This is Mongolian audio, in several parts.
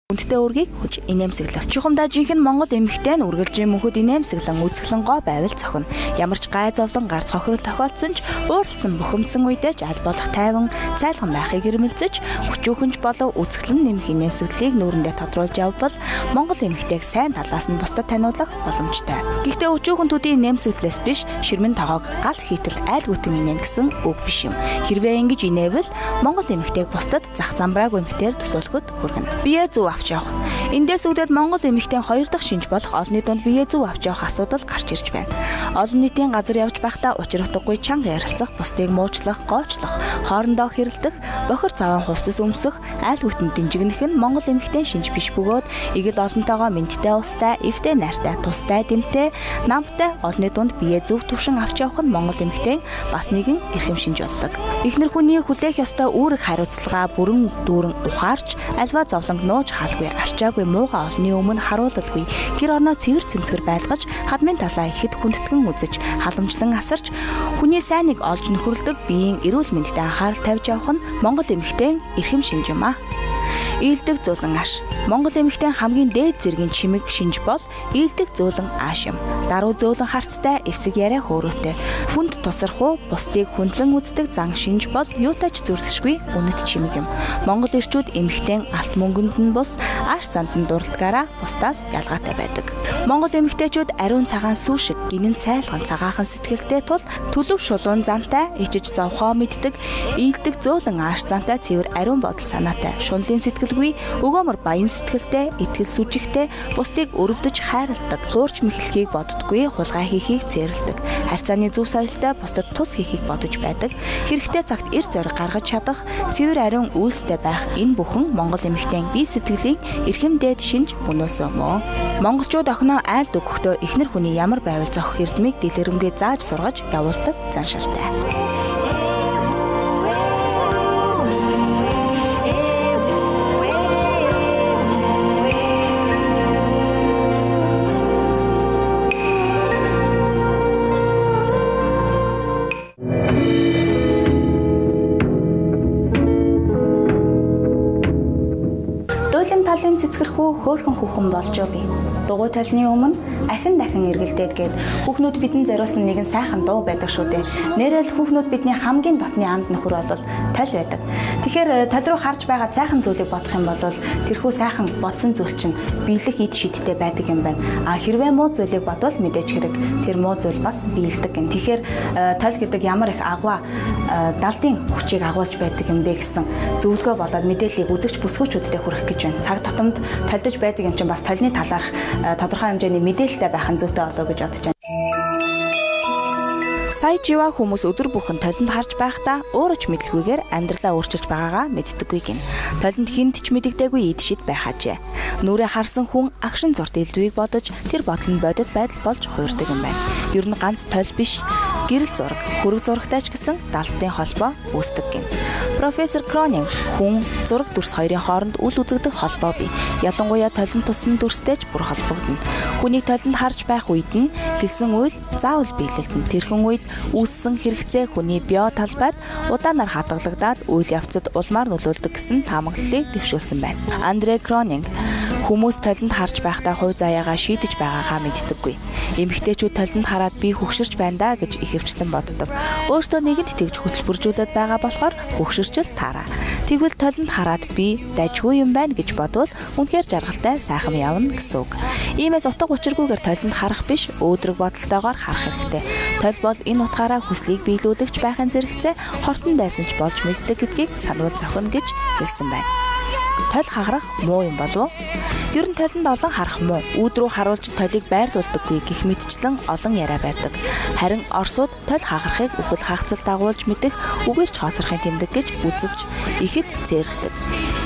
Хүндтэй үргийг хүч инээмсэглэх. Чухамдаа жинхэнэ Монгол эмэгтэй нь үргэлжийн мөнхөд инээмсэглэн үзэсгэлэн гоо байвал цохино. Ямар ч гай зовлон гарц хохирол тохиолдсон ч ууралсан бухимдсан үедээ ч аль болох тайван цайлган байхыг эрмэлзэж хүчүүхэнж болов үзэсгэлэн нэмэх инээмсэглэлийг нүүрэндээ тодруулж явбал Монгол эмэгтэйг сайн талаас нь бусдад таниулах боломжтой. Гэхдээ өчүүхэн төдий инээмсэглэлээс биш ширмэн тоогоог гал хийтэл айл гүтэн инээн гэсэн үг биш юм. Хэрвээ ингэж инээвэл Монгол эмэгтэйг бусдад зах замбрааг эмэгтэйгээр төсөөлөхөд хүргэнэ. Бие зөв авч явах. Эндээс үүдээд Монгол эмэгтэйн хоёр дахь шинж болох олонний дунд бие зөв авч явах асуудал гарч ирж байна. Олон нийтийн газар явж байхдаа учир утгагүй чанга ярилцах, бусдыг муучлах, гоочлох, хоорондоо хэрэлдэх, бохир заван хувцас өмсөх, айл гүтэн дэмжигнэх нь Монгол эмэгтэйн шинж биш бөгөөд игэл олонтойгоо мэдтэй устай, эвтэй найртай, тустай, дэмтэй, намтай олонний дунд бие зөв төвшин авч явах нь Монгол эмэгтэйн бас нэгэн эрхэм шинж боллог. Эхнэр хүний хүлээх ёстой үүрэг хариуцлага бүрэн дүүрэн ухаарч, альва зовлонг нууж хаалгүй арчаагүй мууга олны өмнө харуулалгүй гэр орноо цэвэр цэмцгэр байлгаж хадмын талаа ихэд хүндэтгэн үзэж халамжлан асарч хүний сайныг олж нөхөрлөдөг биеийн эрүүл мэндэд анхаарал тавьж явах нь Монгол эмэгтэйн эрхэм шинж юм аа. Ийдэг зөөлөн ааш. Монгол эмэгтэйн хамгийн дээд зэргийн чимэг шинж бол ийдэг зөөлөн ааш юм. Даруй зөөлөн харцтай, эвсэг яриа хөөрөөтэй. Хүнд тусархуу, бусдыг хүндлэн үздэг зан шинж бол юутайч зүрлэшгүй үнэт чимэг юм. Монгол эрчүүд эмэгтэйн алт мөнгөнд нь бус ааш занд нь дурдлагаараа бусдаас ялгаатай байдаг. Монгол эмэгтэйчүүд ариун цагаан сүү шиг гинэн цайлган цагаахан сэтгэлтэй тул төлөв шулуун зантай, ичиж зовхоо мэддэг, ийдэг зөөлөн ааш зантай цэвэр ариун бодол санаатай, шунлын сэтгэлгүй, өгөөмөр баян сэтгэлтэй, итгэл сүжигтэй, бусдыг өрөвдөж хайрладаг, хуурч мэхлэхийг боддоггүй, хулгай хийхийг цээрэлдэг, харьцааны зөв соёлтой бусдад тус хийхийг бодож байдаг, хэрэгтэй цагт эр зориг гаргаж чадах, цэвэр ариун үйлстэй байх энэ бүхэн Монгол эмэгтэйн бие сэтгэлийн эрхэм дээд шинж мөнөөсөө мөн. Монголчууд охиноо айлд өгөхдөө эхнэр хүний ямар байвал зохих эрдмийг дэлгэрэнгүй зааж сургаж явуулдаг заншилтай. Талын цэцгэрхүү хөөхөн хүүхэн болж би. Дугуй талны өмнө ахин дахин эргэлдээд гээд хүүхнүүд бидэнд зориулсан нэгэн сайхан дуу байдаг шүү дээ. Нэрэл хүүхнүүд бидний хамгийн дотны анд нөхөр бол тал байдаг. Тэгэхээр тал руу харж байгаа сайхан зүйлийг бодох юм бол тэрхүү сайхан бодсон зүйл чинь биелэх эд шидтэй байдаг юм байна. А хэрвээ муу зүйлийг бодвол мэдээч хэрэг тэр муу зүйл бас биелдэг гэн. Тэгэхээр тал гэдэг ямар их агуу далдын хүчийг агуулж байдаг юм бэ гэсэн зөвлөгөө болоод мэдээллийг үзэгч бүсгүүчүүдэд хүргэх гэж байна. Цаг тутамд толдож байдаг юм чинь бас толны талаарх тодорхой хэмжээний мэдээлэлтэй байх нь зүйтэй болов гэж бодож байна. Сая жива хүмүүс өдөр бүхэн толинд харж байхдаа өөрөө ч мэдлгүйгээр амьдралаа өөрчилж байгаагаа мэддэггүй гин. Толинд хүнд ч мэддэггүй эд шид байхаажээ. Нүрээ харсан хүн агшин зурт элдвийг бодож тэр бодол нь бодит байдал болж хуурдаг юм байна. Ер нь ганц тол биш гэрэл зураг, хөрөг зурагтайч гэсэн даалтын холбоо үүсдэг гин. Профессор Кронинг хүн зураг дүрс хоёрын хооронд үл үзэгдэх холбоо бий. Ялангуяа толинд тусан дүрстэйч бүр холбогдно. Хүнийг толинд харж байх үед нь хэлсэн үйл заавал биелэгдэнэ. Тэрхэн үед үүссэн хэрэгцээ хүний био талбайд удаанаар хадгалагдаад үйл явцад улмаар нөлөөлдөг гэсэн таамаглалыг дэвшүүлсэн байна. Андре Кронинг хүмүүс толинд харж байхдаа хувь заяагаа шийдэж байгаагаа мэддэггүй. Эмэгтэйчүүд толинд хараад би хөгшөрч байна да гэж ихэвчлэн боддог. Өөртөө нэгэнд тэгж хөтөлбөржүүлээд байгаа болохоор хөгшөрчл таараа. Тэгвэл толинд хараад би дайжгүй юм байна гэж бодвол үнэхээр жаргалтай сайхан явна гэсэн үг. Иймээс утга учиргүйгээр толинд харах биш, өөдрөг бодолтойгоор харах хэрэгтэй. Тол бол энэ утгаараа хүслийг биелүүлэгч байхын зэрэгцээ хортон дайсан ч болж мэддэг гэдгийг сануул зохино гэж хэлсэн байна. Тол хагарах муу юм болов уу? Ер нь толинд олон харах муу. Үүд рүү харуулж толийг байрлуулдаггүй гэх мэтчлэн олон яриа барьдаг. Харин Оросууд тол хагарахыг үхэл хаагцал дагуулж мэдэх үгээрч хоосрохын тэмдэг гэж үзэж ихэд зээрлдэг.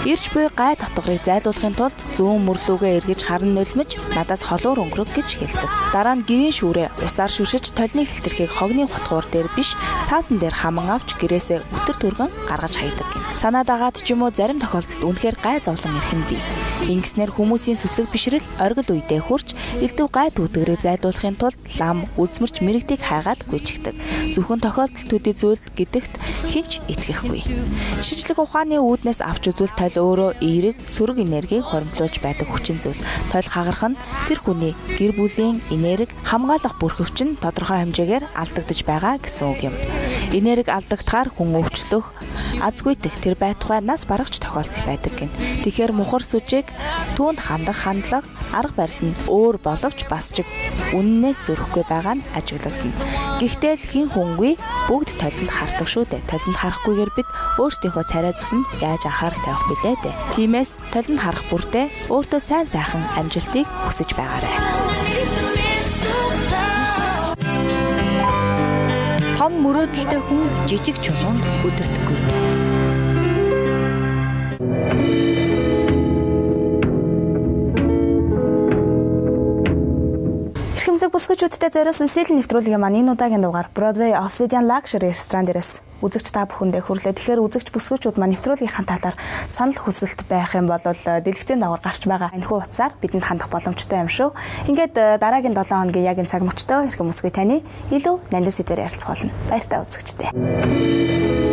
Ирж буй гай татварыг зайлуулахын тулд зүүн мөрлөөгөө эргэж харан нулимж надаас холуур өнгөрөг гэж хэлдэг. Дараа нь гэрийн шүүрээ усаар шүршиж толны хэлтэрхийг хогны хотгуур дээр биш цаасан дээр хаман авч гэрээсээ өтөр түргэн гаргаж хайдаг гин. Санаа дагаад ч юм уу зарим тохиолдолд үнэхээр гай зовлон ирхэн бий. Ингэснээр хүмүүсийн сүсэг бишрэл оргил үедээ хурж Элдв гай дүүдгэрийг зайлуулахын тулд лам үзмэрч мэрэгдийг хайгаад гүйчихдэг. Зөвхөн тохиолдолд төдий зүйл гэдэгт хинч итгэхгүй. Шинжлэх ухааны үүднээс авч үзвэл тойл өөрөө эерэг, сөрөг энергийг хоримтлуулж байдаг хүчин зүйл. Тойл хагарах нь тэр хүний гэр бүлийн энерги хамгаалах бүрхөвч нь тодорхой хэмжээгээр алдагдж байгаа гэсэн үг юм. Энерги алдагдахаар хүн өвчлөх, азгүйдэх тэр байтугай нас барагч тохиолдол байдаг гин. Тэгэхээр мухар сүжиг түүнд хандах хандлага, арга барил нь өөр боловч бас ч үннээс зөрөхгүй байгаа нь ажиглагдана. Гэхдээ л хин хүнгүй бүгд толинд хардаг шүү дээ. Толинд харахгүйгээр бид өөрсдийнхөө царай зүсэнд яаж анхаарал тавих билээ дээ. Тиймээс толинд харах бүртээ өөртөө сайн сайхан амжилтыг хүсэж байгаарай. Том мөрөөдөлтэй хүн жижиг чулуунд бүдэрдэггүй. Эрхэмсэг бүсгүйчүүдтэй зориулсан сэлэн нэвтрүүлгийн маань энэ удаагийн дугаар Broadway Obsidian Luxury ресторан дээрээс үзэгч та бүхэндээ хүрлээ. Тэгэхээр үзэгч бүсгүйчүүд маань нэвтрүүлгийнхаа талаар санал хүсэлт байх юм бол дэлгэцийн давар гарч байгаа энэхүү утсаар бидэнд хандах боломжтой юм шүү. Ингээд дараагийн 7 хоногийн яг энэ цаг мөчтөө эрхэм бүсгүй таны илүү нандин сэдвээр ярилцах болно. Баяртай үзэгчтэй.